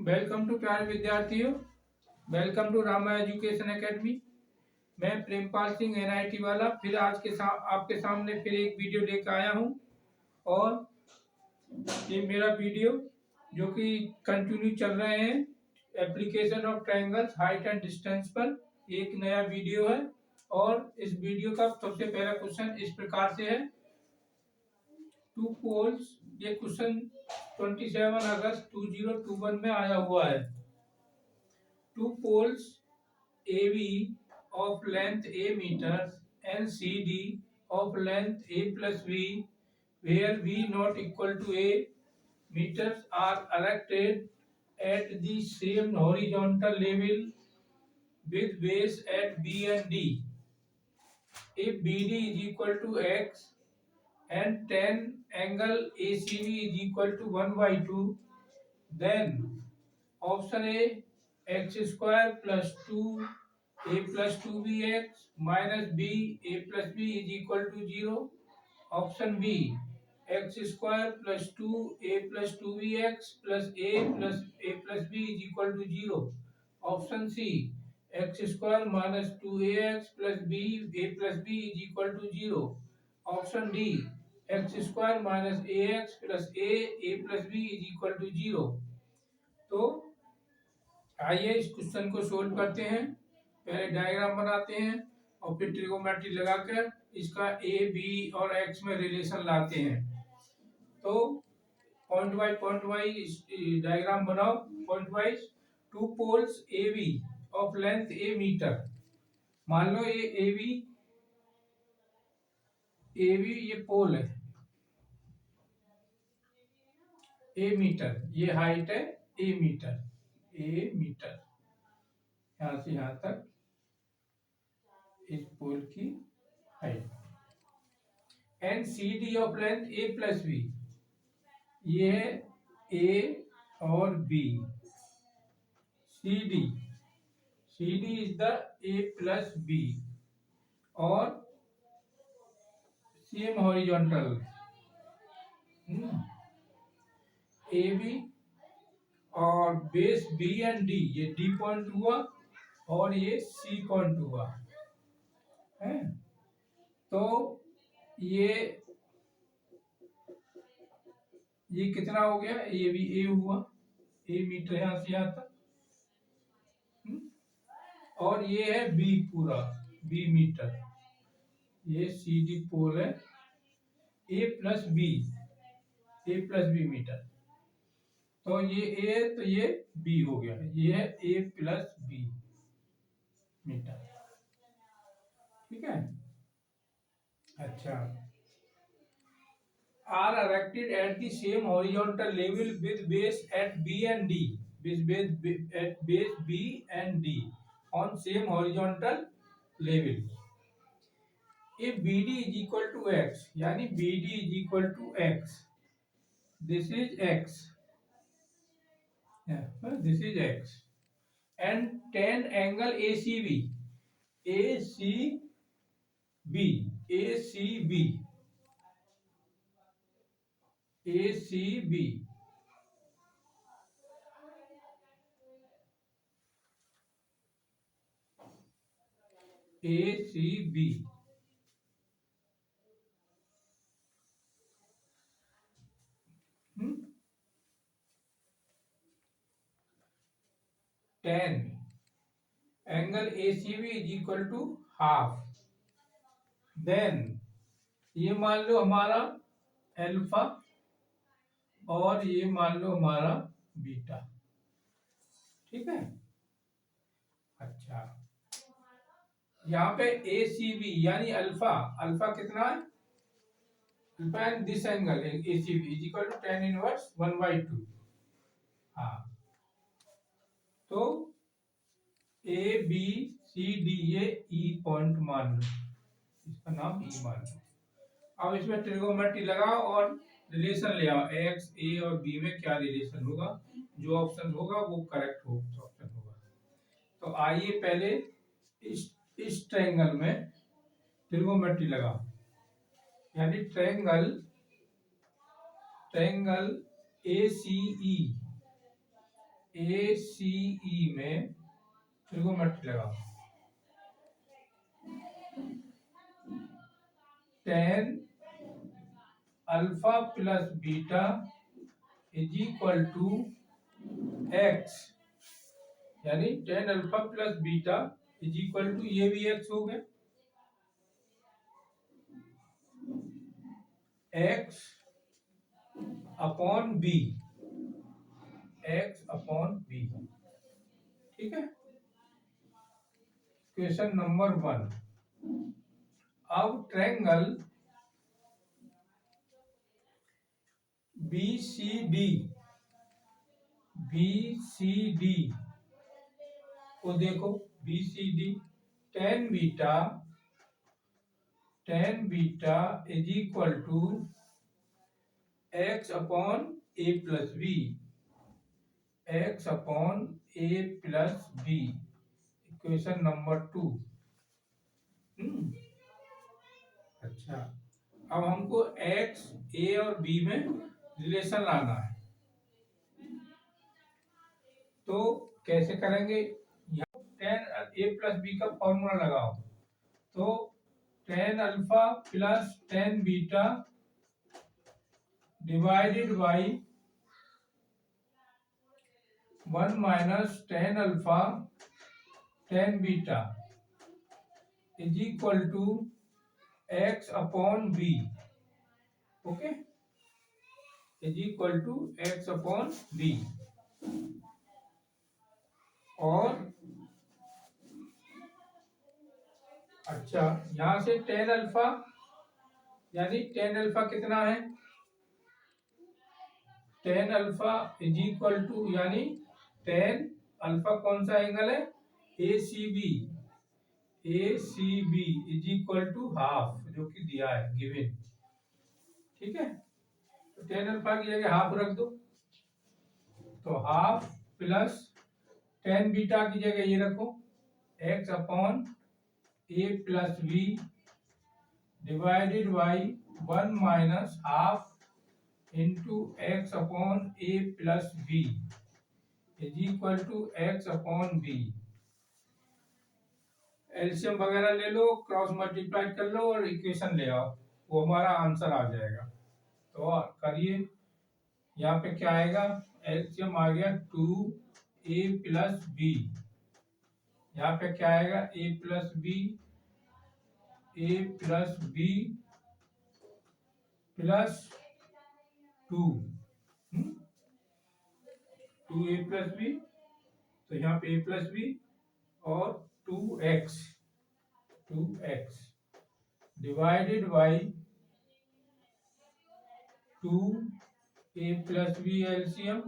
Welcome to प्यारे विद्यार्थियों। Welcome to Rama education academy. मैं प्रेमपाल सिंह एनआईटी वाला फिर आपके सामने फिर एक वीडियो लेकर आया हूं। और ये मेरा वीडियो जो कि कंटिन्यू चल रहे हैं application of triangles height and distance पर एक नया वीडियो है। और इस वीडियो का सबसे पहला क्वेश्चन इस प्रकार से है, टू पोल्स। ये क्वेश्चन 27 अगस्त 2021 में आया हुआ है। Two poles AB of length A meters and CD of length A plus B, where B not equal to A meters, are erected at the same horizontal level with base at B and D. If BD is equal to X and tan angle ACB is equal to 1 by 2, then option A, x square plus 2 a plus 2bx minus b a plus b is equal to 0. Option B, x square plus 2 a plus 2bx plus a plus b is equal to 0. Option C, x square minus 2ax plus b a plus b is equal to 0. Option D, x square minus ax plus a plus b is equal to 0. तो आइए इस question को solve करते हैं। पहले diagram बनाते हैं और फिर ट्रिगोनोमेट्री लगाकर इसका ए बी और एक्स में रिलेशन लाते हैं। तो पॉइंट वाइज डायग्राम बनाओ। Point wise, two poles A B of length A metre. मान लो ये ए बी ये पोल है, ए मीटर, ये हाइट है ए मीटर, यहां से यहां तक इस पोल की height. And C D of length A plus B, ये है ए और B. C D is the A plus B और सेम हॉरिजॉन्टल ए बी और बेस बी एंड डी, ये डी पॉइंट हुआ और ये सी पॉइंट हुआ है। तो ये कितना हो गया, ये भी ए हुआ, ए मीटर यहां से यहां तक। और ये है बी, पूरा बी मीटर। ये सी डी पोल है ए प्लस बी मीटर। तो ये ए तो ये बी हो गया, ये है ए प्लस बी मीटर। ठीक है। अच्छा, are erected at the same horizontal level with base at B and D, at base B and D on same horizontal level. If BD is equal to X, यानी BD is equal to X, this is X, this is X, and tan angle ACB, ACB tan angle ACB is equal to half. Then ये मान लो हमारा alpha और ये मान लो हमारा beta. ठीक है। अच्छा, यहाँ पे ए सी बी यानी अल्फा, कितना है, alpha and this angle A C B is equal to tan inverse 1/2। हाँ, तो ए बी सी डी ये ई पॉइंट मान लो, इसका नाम ई मान लो। अब इसमें ट्रिगोनोमेट्री लगाओ और रिलेशन ले आओ, एक्स ए और बी में क्या रिलेशन होगा, जो ऑप्शन होगा वो करेक्ट ऑप्शन होगा। तो आइए पहले इस ट्रायंगल में ट्रिगोनोमेट्री लगाओ, यानी ट्रायंगल ए सी ई ए सी ई में ट्रिगोनोमेट्री लगाओ। tan alpha plus beta is equal to X, यानी tan alpha plus beta is equal to, ये भी एक्स हो गया, X upon B, X upon B. ठीक है, क्वेश्चन नंबर 1। अब ट्रायंगल BCD को देखो, BCD tan beta is equal to x upon A plus B, X upon A plus B, equation number 2। अच्छा, अब हमको एक्स, ए और बी में रिलेशन लाना है, तो कैसे करेंगे? यहाँ tan ए प्लस बी का फॉर्मूला लगाओ, तो tan alpha plus tan beta divided by 1 minus tan alpha tan beta is equal to x upon B. Okay, is equal to x upon B. और अच्छा, यहां से tan अल्फा, यानी tan alpha कितना है? tan alpha is equal to, यानी tan alpha कौन सा एंगल है? ACB, ACB is equal to half, जो कि दिया है गिवन। ठीक है, तो tan अल्फा की जगह हाफ रख दो, तो हाफ प्लस tan बीटा की जगह ये रखो, x upon A plus b divided by 1 minus half into x upon A plus b is equal to x upon b. LCM वगैरह ले लो, क्रॉस मल्टीप्लाई कर लो और इक्वेशन ले आओ, वो हमारा आंसर आ जाएगा। तो करिए, यहाँ पे क्या आएगा? एलसीएम आ गया 2a प्लस बी, यहाँ पे क्या आएगा? a plus b plus 2, 2a plus b, तो यहाँ पे a प्लस बी और 2x divided by 2a plus b LCM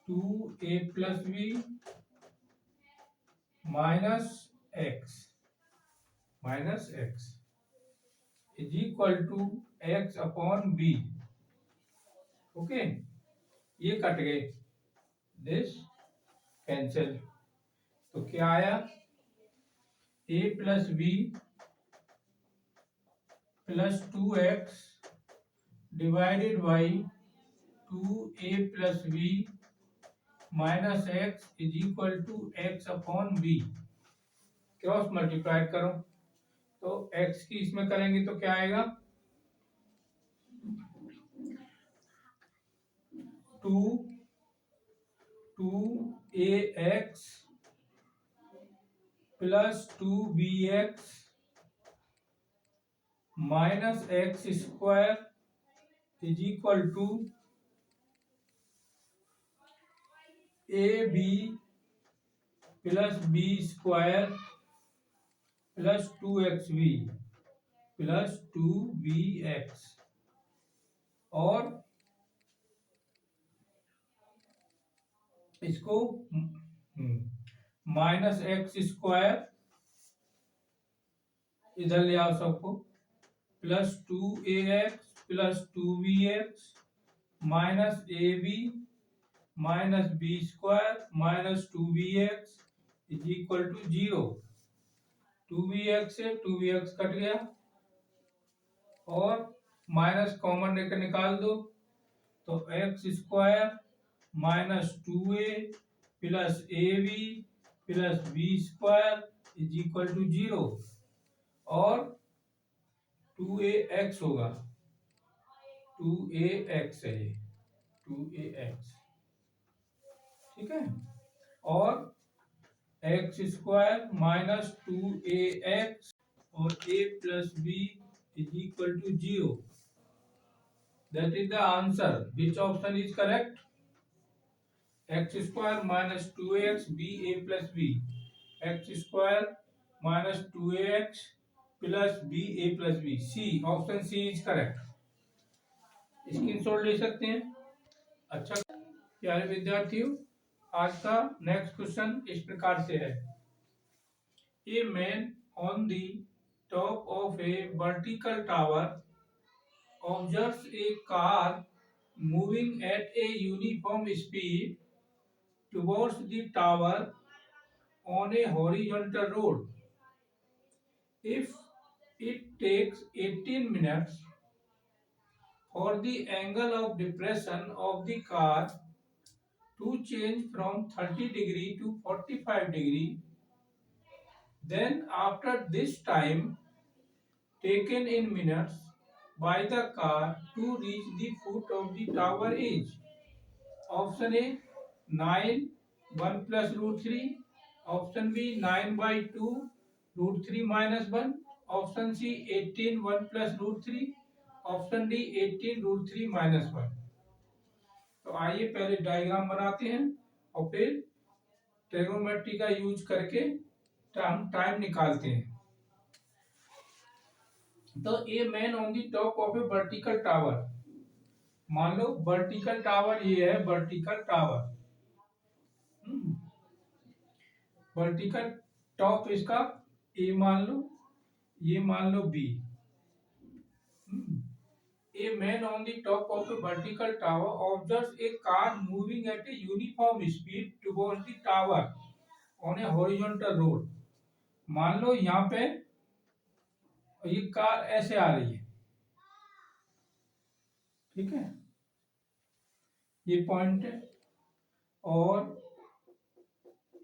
2a plus b minus x is equal to x upon B. Okay, ये cut गए, दिस कैंसिल, तो क्या आया? a plus b plus 2x divided by 2a plus b minus x is equal to x upon b. Cross multiply करो, तो x की इसमें करेंगे तो क्या आएगा? 2ax plus 2bx minus x square is equal to ab plus b square plus 2xb plus 2bx, और इसको माइनस एक्स स्क्वायर इधर ले आओ सबको, plus 2ax plus 2bx minus ab minus b square minus 2bx is equal to 0। 2bx से 2bx cut गया और minus common लेकर निकाल दो, तो x square minus 2a plus ab plus b square is equal to 0 और 2ax होगा, 2ax है ये, 2ax, ठीक है। और एक्स स्क्वायर माइनस 2ax और a plus b is equal to 0। That is the answer. Which option is correct? X square minus 2ax b a plus b, x square minus 2ax plus b a plus b, c, option c is correct. Screenshot ले सकते हैं। अच्छा प्यारे विद्यार्थियों, आज का next question इस प्रकार से है। A man on the top of A vertical tower observes A car moving at a uniform speed towards the tower on a horizontal road. If it takes 18 minutes for the angle of depression of the car to change from 30 degree to 45 degree, then after this time taken in minutes by the car to reach the foot of the tower is option A 9 1 plus root 3, option B 9 by 2 root 3 minus 1, option C 18 1 plus root 3, option d 18 root 3 minus 1। तो आइए पहले diagram बनाते हैं और फिर trigonometry का use करके time निकालते हैं। तो a man on the top of A vertical tower, मान लो वर्टिकल टावर ये है, वर्टिकल टावर, वर्टिकल टॉप इसका ए मान लो, ये मान लो B. A man on the top of a vertical tower observes a car moving at a uniform speed towards the tower on a horizontal road। मान लो यहाँ पे ये कार ऐसे आ रही है, ठीक है, ये पॉइंट है और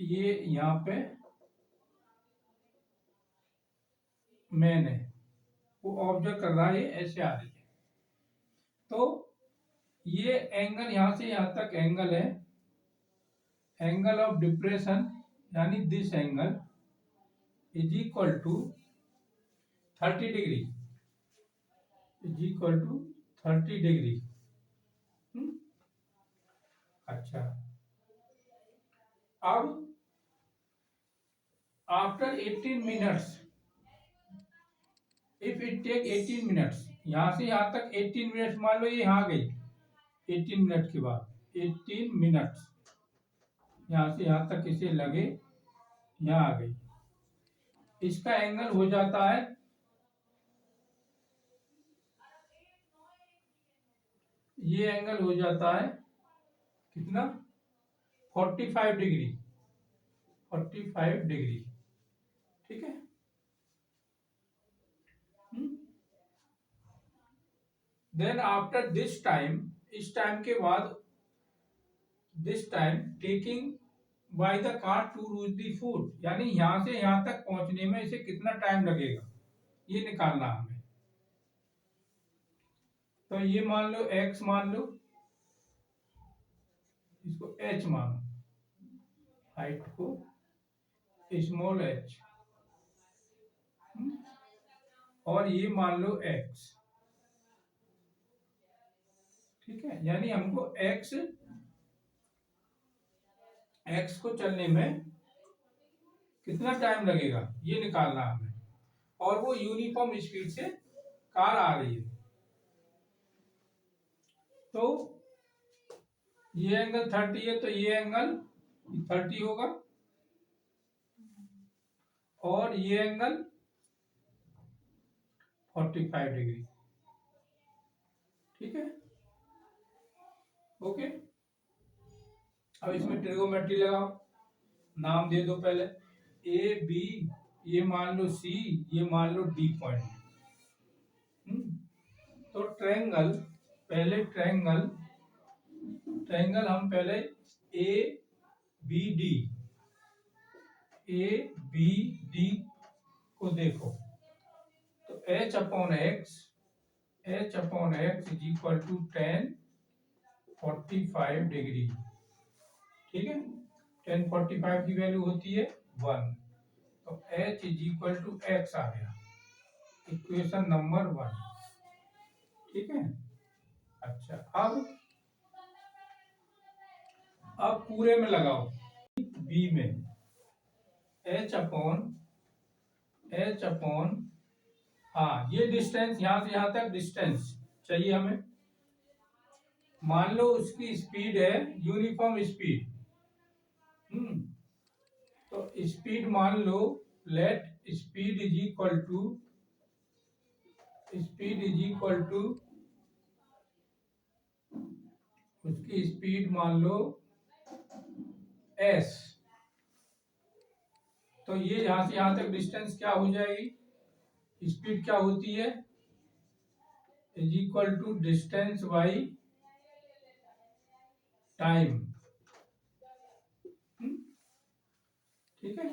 ये यहाँ पे मैन है, वो ऑब्जर्व कर रहा है, ऐसे आ रही है। तो ये एंगल यहाँ से यहाँ तक एंगल है, एंगल ऑफ डिप्रेशन यानी this angle is equal to 30 degree, is equal to 30 degree. अच्छा, अब after 18 minutes, if it take 18 minutes, यहां से यहां तक 18 मिनट्स, मान लो ये यहाँ गई 18 मिनट के बाद, 18 मिनट्स यहां से यहां तक इसे लगे, यहाँ आ गई, इसका एंगल हो जाता है, ये एंगल हो जाता है कितना, 45 डिग्री, 45 डिग्री, ठीक है। देन आफ्टर दिस टाइम, इस टाइम के बाद, this time taking by the car to reach the foot, यानी यहां से यहां तक पहुंचने में इसे कितना टाइम लगेगा ये निकालना हमें। तो ये मान लो x मान लो, इसको h मानो, हाइट को स्मॉल h, और ये मान लो x, ठीक है। यानी हमको x को चलने में कितना टाइम लगेगा ये निकालना हमें, और वो यूनिफॉर्म स्पीड से कार आ रही है। तो ये एंगल 30 है, तो ये एंगल 30 होगा, और ये एंगल 45 डिग्री, ठीक है, ओके। अब इसमें ट्रिगोमेट्री लगाओ, नाम दे दो पहले, ए बी, ये मान लो सी, ये मान लो डी पॉइंट। तो ट्रायंगल, पहले ट्रायंगल ट्रायंगल हम पहले ए बी डी को देखो। तो h upon x is equal to 1045 degree. ठीक है, 1045 की वैल्यू होती है 1, तो h is equal to X आ गया, इक्वेशन नंबर 1। ठीक है, अच्छा अब पूरे में लगाओ, बी में h अपॉन हाँ, ये डिस्टेंस यहां से यहां तक डिस्टेंस चाहिए हमें। मान लो उसकी स्पीड है यूनिफॉर्म स्पीड। तो स्पीड मान लो, let speed is equal to उसकी स्पीड मान लो s। तो ये यहां से यहां तक डिस्टेंस क्या हो जाएगी, स्पीड क्या होती है, is equal to distance by time. ठीक है,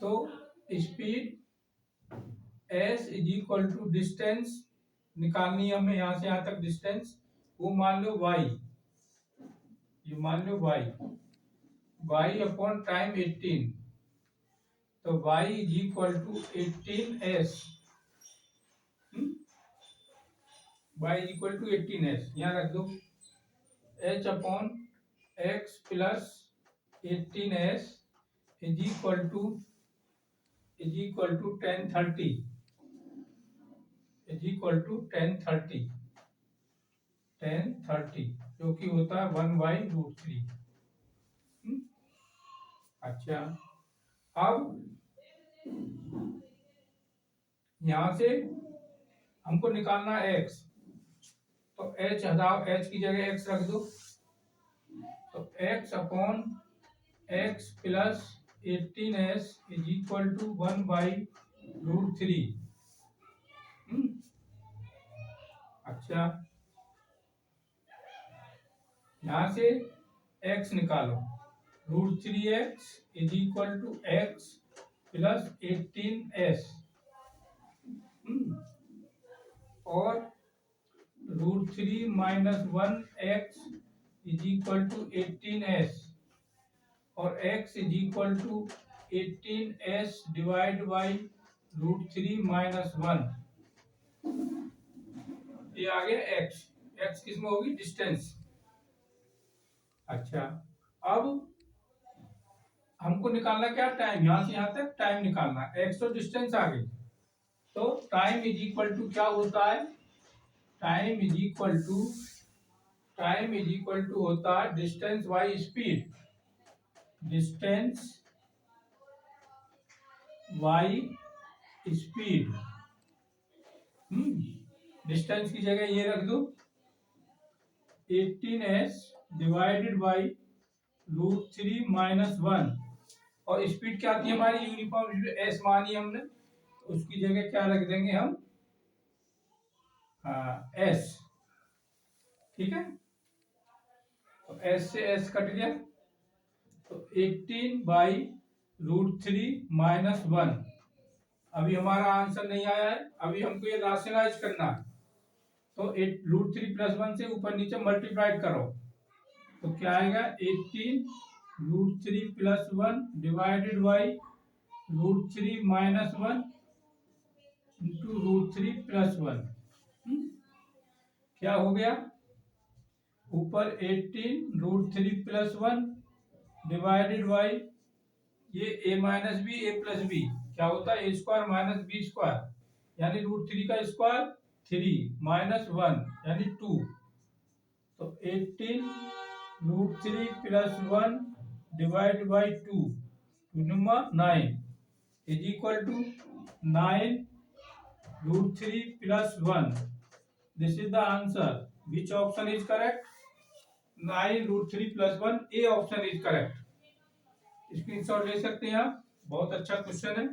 तो speed s is equal to distance निकालनी है हमें, यहां से यहां तक डिस्टेंस, वो मान लो y, ये मान लो y अपॉन टाइम 18। तो y is equal to 18s, y is equal to 18s, यहाँ रख दो। h upon x plus 18s is equal to 1030, जो कि होता है 1/√3। अच्छा, अब यहां से हमको निकालना है x, तो h हटाओ, h की जगह x रख दो। तो x upon x plus 18s is equal to 1/√3। अच्छा, यहां से x निकालो, √3x is equal to x plus 18s, और √3 minus 1x is equal to 18s, और x is equal to 18s divide by √3 minus 1। ये आ गया x किसमें होगी, डिस्टेंस। अच्छा, अब हमको निकालना क्या, टाइम, यहां से यहां तक टाइम निकालना, x तो डिस्टेंस आ गई। तो टाइम इज इक्वल टू क्या होता है, टाइम इज इक्वल टू होता है distance by speed, distance by speed. Distance की जगह ये रख दो, 18s डिवाइडेड बाई √3 माइनस 1, और स्पीड क्या थी हमारी, यूनिफॉर्म s मानी हमने, उसकी जगह क्या रख देंगे हम, s। ठीक है, तो s से s कट गया, तो 18/√3 माइनस 1। अभी हमारा आंसर नहीं आया है, अभी हमको ये राशनलाइज करना है। तो √3 प्लस 1 से ऊपर नीचे मल्टीप्लाइड करो, तो क्या आएगा, 18√3 plus 1 divided by √3 minus 1 into √3 plus 1। क्या हो गया, ऊपर 18√3 प्लस 1 डिवाइडेड बाई ये a minus b a plus b, क्या होता है, a square minus b square, यानी √3 का स्क्वायर 3 माइनस 1 यानी 2। तो 18√3 plus 1 divide by 2 9 is equal to 9√3 plus 1। This is the answer. Which option is correct, 9√3 plus 1, a option is correct. Screenshot ले सकते हैं आप, बहुत अच्छा क्वेश्चन है।